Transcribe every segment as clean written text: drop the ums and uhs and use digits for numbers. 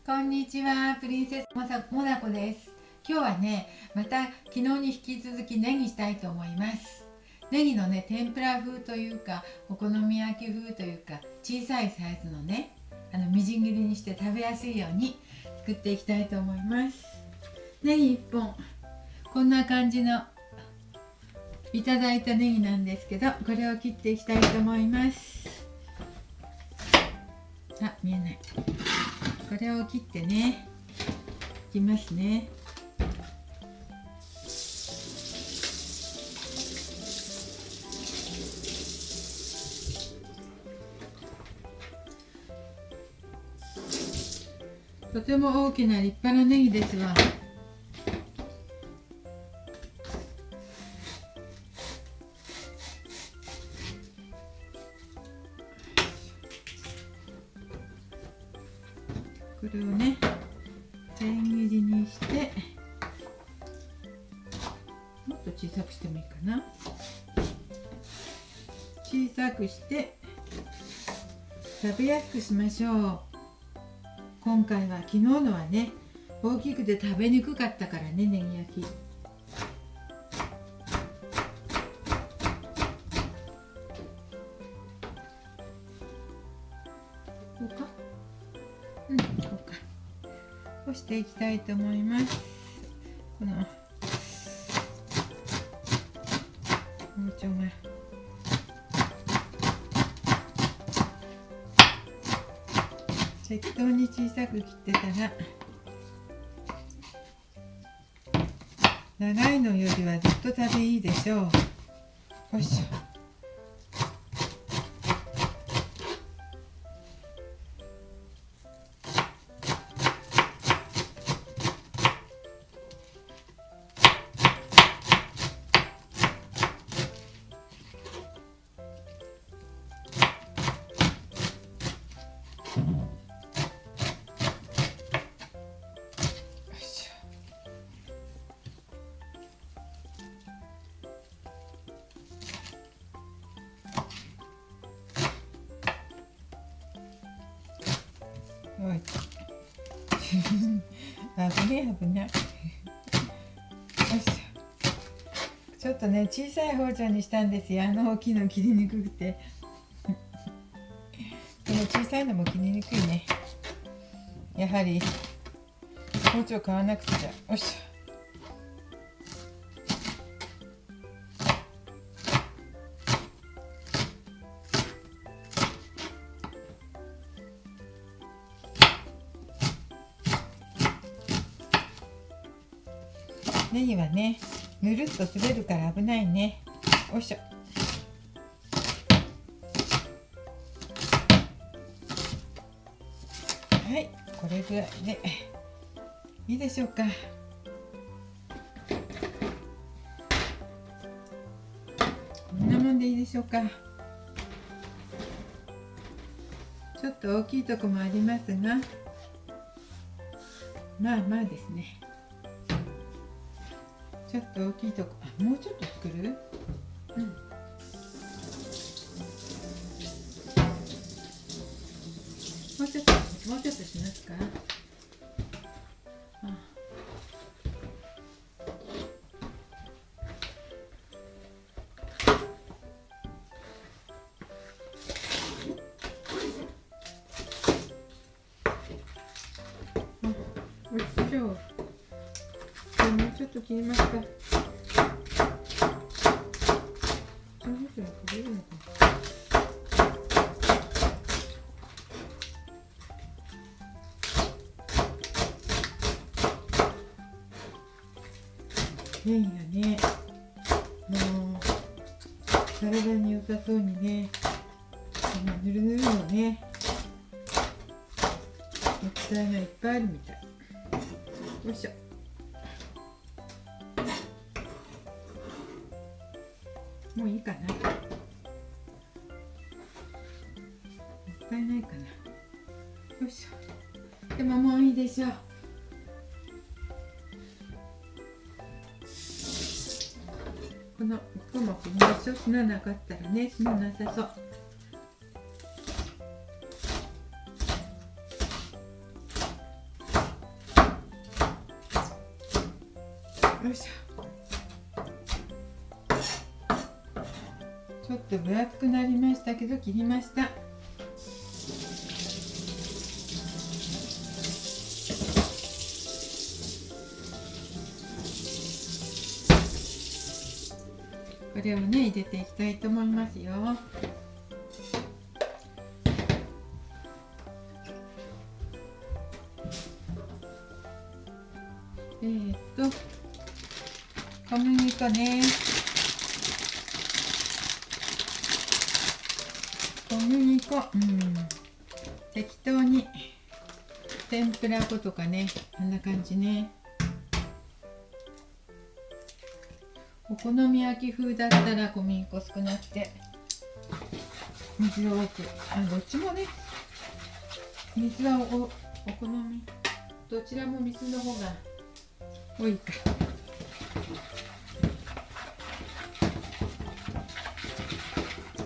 こんにちは、プリンセスモナコです。今日はね、また昨日に引き続きネギしたいと思います。ネギのね、天ぷら風というか、お好み焼き風というか、小さいサイズのね、みじん切りにして食べやすいように作っていきたいと思います。ネギ1本、こんな感じのいただいたネギなんですけど、これを切っていきたいと思います。あ、見えない。これを切ってね、いきますね。とても大きな立派なネギですわ。これをね、千切りにして、もっと小さくしてもいいかな。小さくして食べやすくしましょう。今回は昨日のはね、大きくて食べにくかったからね、ネギ焼き。こうか、こうか。こうしていきたいと思います。この包丁が適当に小さく切ってたら、長いのよりはずっと食べいいでしょう。よいしょ。おい危ねえ危ねえ。よいしょ。ちょっとね、小さい包丁にしたんですよ。大きいの切りにくくてこの小さいのも切りにくいね。やはり包丁買わなくちゃ。よいしょ。ネギはね、ぬるっと滑るから危ないね。よいしょ。はい、これぐらいでいいでしょうか。こんなもんでいいでしょうか。ちょっと大きいとこもありますが、まあまあですね。ちょっと大きいとこ、もうちょっと作る？もうちょっとしますか？おいしそう。もうちょっと切りますか。その人は切れるのかな。ネギがね、もう体に良さそうにね、ぬるぬるのね、液体がいっぱいあるみたい。よいしょ。もういいかな。もったいないかな。よいしょ。でももういいでしょう。このここも切りましょう。砂なかったらね、砂なさそう。よいしょ。ちょっと分厚くなりましたけど切りました。これをね入れていきたいと思いますよ。小麦粉ね。小麦粉、適当に天ぷら粉とかね、こんな感じね。お好み焼き風だったら小麦粉少なくて水を多く、どっちもね、水はお好み、どちらも水の方が多いか。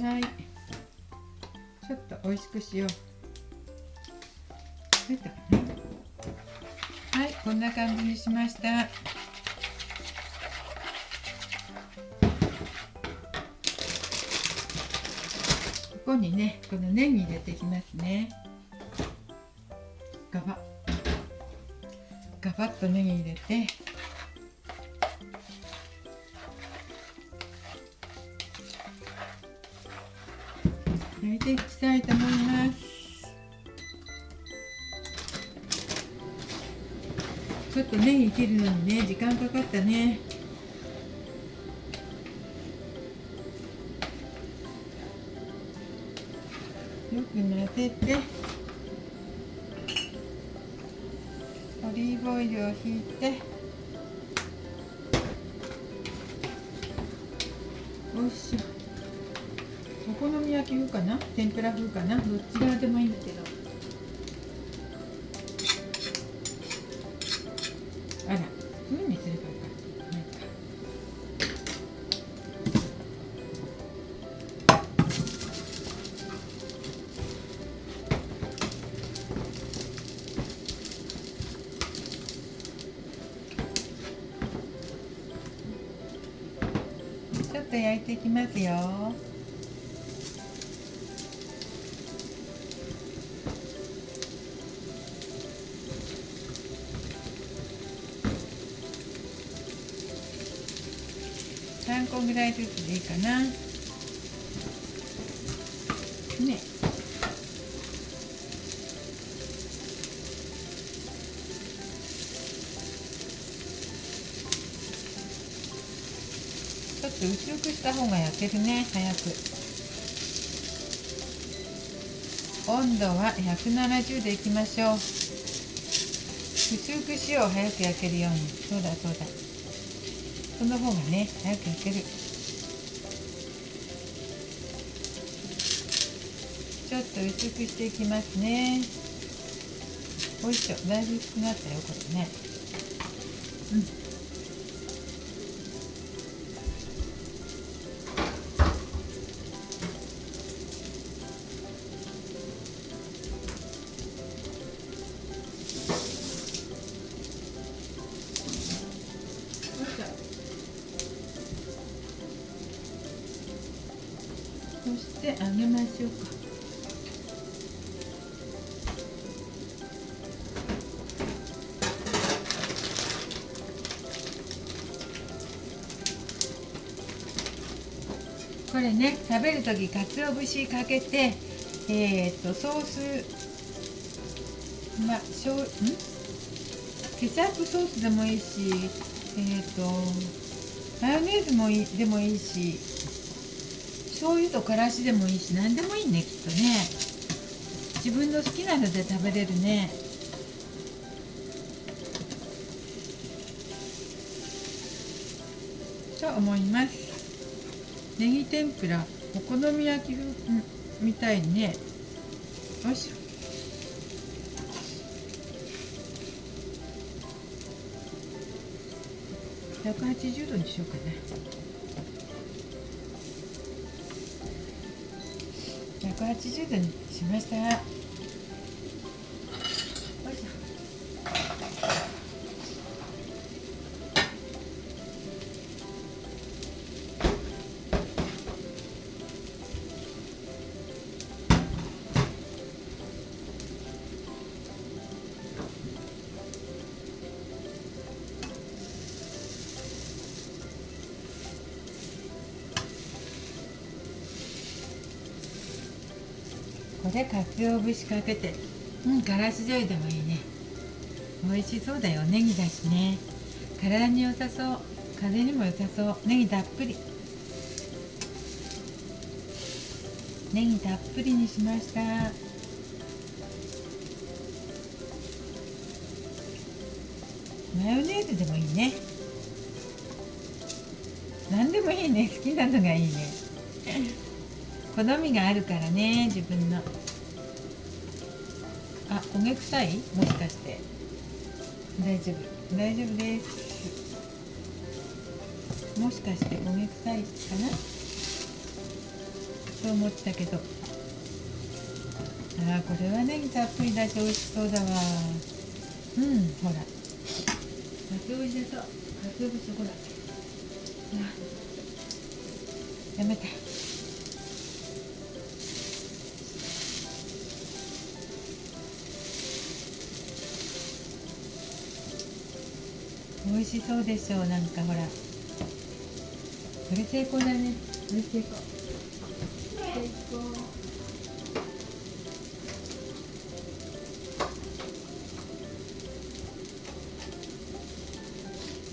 はい、ちょっと美味しくしよう。はい、こんな感じにしました。ここにね、このネギ入れていきますね。ガバッとネギ入れて、焼いていきたいと思います。ちょっとネギ切るのにね、時間かかったね。よく混ぜて、オリーブオイルをひいて、おいしょ。お好み焼き風かな、天ぷら風かな、どっち側でもいいんだけど。あら、風にすればいいか。ちょっと焼いていきますよ。3個ぐらいずつでいいかな。ね。ちょっと薄くした方が焼けるね、早く。温度は170でいきましょう。薄くしよう、早く焼けるように。そうだそうだ。その方がね、早く焼ける。ちょっと薄くしていきますね。おいしょ、だいぶ薄くなったよ、これね。そして揚げましょうか。これね、食べるとき鰹節かけて、ソース、ケチャップソースでもいいし、マヨネーズでもいいし、醤油とからしでもいいし、何でもいいね、きっとね。自分の好きなので食べれるね。と思います。ネギ天ぷら、お好み焼き風みたいにね。よいしょ。180度にしようかな。180度にしました。よいしょ。で鰹節かけて、からし醤油でもいいね。美味しそうだよ。ネギだしね。体に良さそう。風邪にも良さそう。ネギたっぷり。ネギたっぷりにしました。マヨネーズでもいいね。何でもいいね。好きなのがいいね。好みがあるからね、自分の。あ、焦げ臭い？もしかして。大丈夫、大丈夫です。もしかして焦げ臭いかなと思ったけど。これはネギたっぷりだし美味しそうだわ。ほら。かつお節だと、かつお節ほら。やめた。美味しそうでしょう。なんかほら、これ成功だね。これ成功、成功。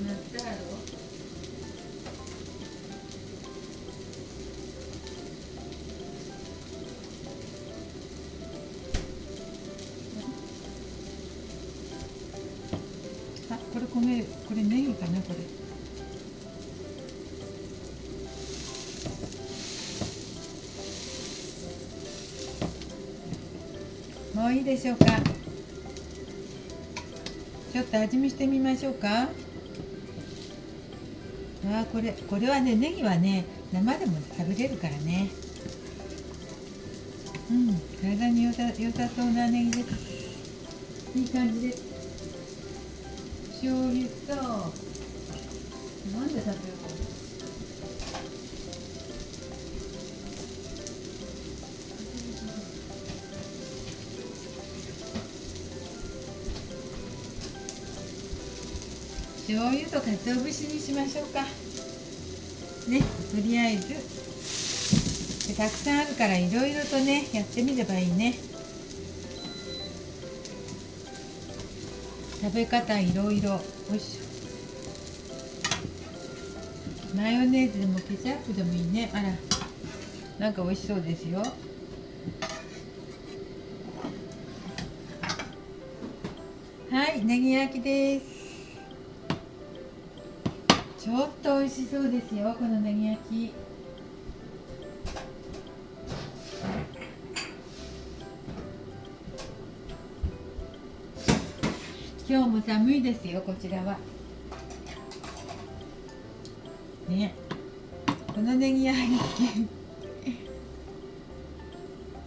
なったやろ。これ米、これネギかな、これ。もういいでしょうか。ちょっと味見してみましょうか。これはね、ネギはね、生でも食べれるからね。体に良さそうなネギです。いい感じです。醤油と、なんで食べようかな。醤油と鰹節にしましょうかね。とりあえずで、たくさんあるからいろいろとね、やってみればいいね。食べ方いろいろ。よいしょ。マヨネーズでもケチャップでもいいね。あら、なんか美味しそうですよ。はい、ネギ焼きです。ちょっと美味しそうですよ、このネギ焼き。今日も寒いですよ、こちらは。ね、このネギ焼き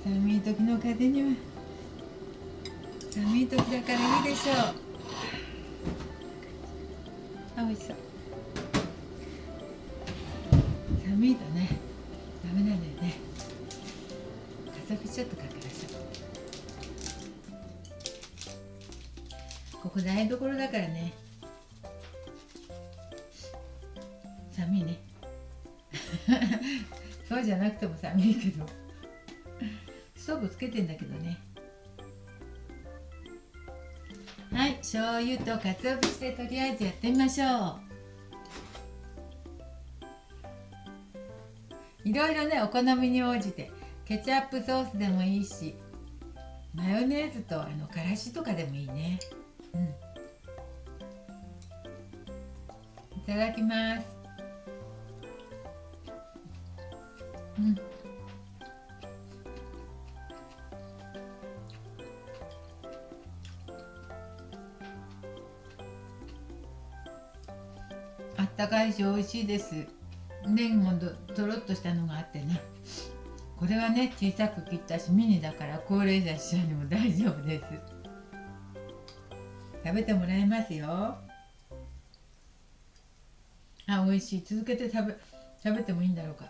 寒い時の風には、寒い時だからいいでしょう。あ、美味しそう。寒いとね、ダメなんだよね。かさぶちょっとかけましょう。ここ台所だからね。寒いね。そうじゃなくても寒いけど、ストーブつけてんだけどね。はい、醤油と鰹節でとりあえずやってみましょう。いろいろね、お好みに応じて、ケチャップソースでもいいし、マヨネーズとからしとかでもいいね。いただきます。あったかいし美味しいです。ネギもとろっとしたのがあってね。これはね、小さく切ったしミニだから高齢者一緒にも大丈夫です。食べてもらいますよ。あ、美味しい。続けて食べてもいいんだろうか。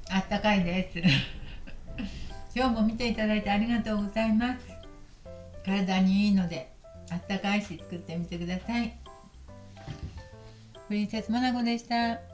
あったかいです。今日も見ていただいてありがとうございます。体にいいのであったかいし作ってみてください。プリンセスモナコでした。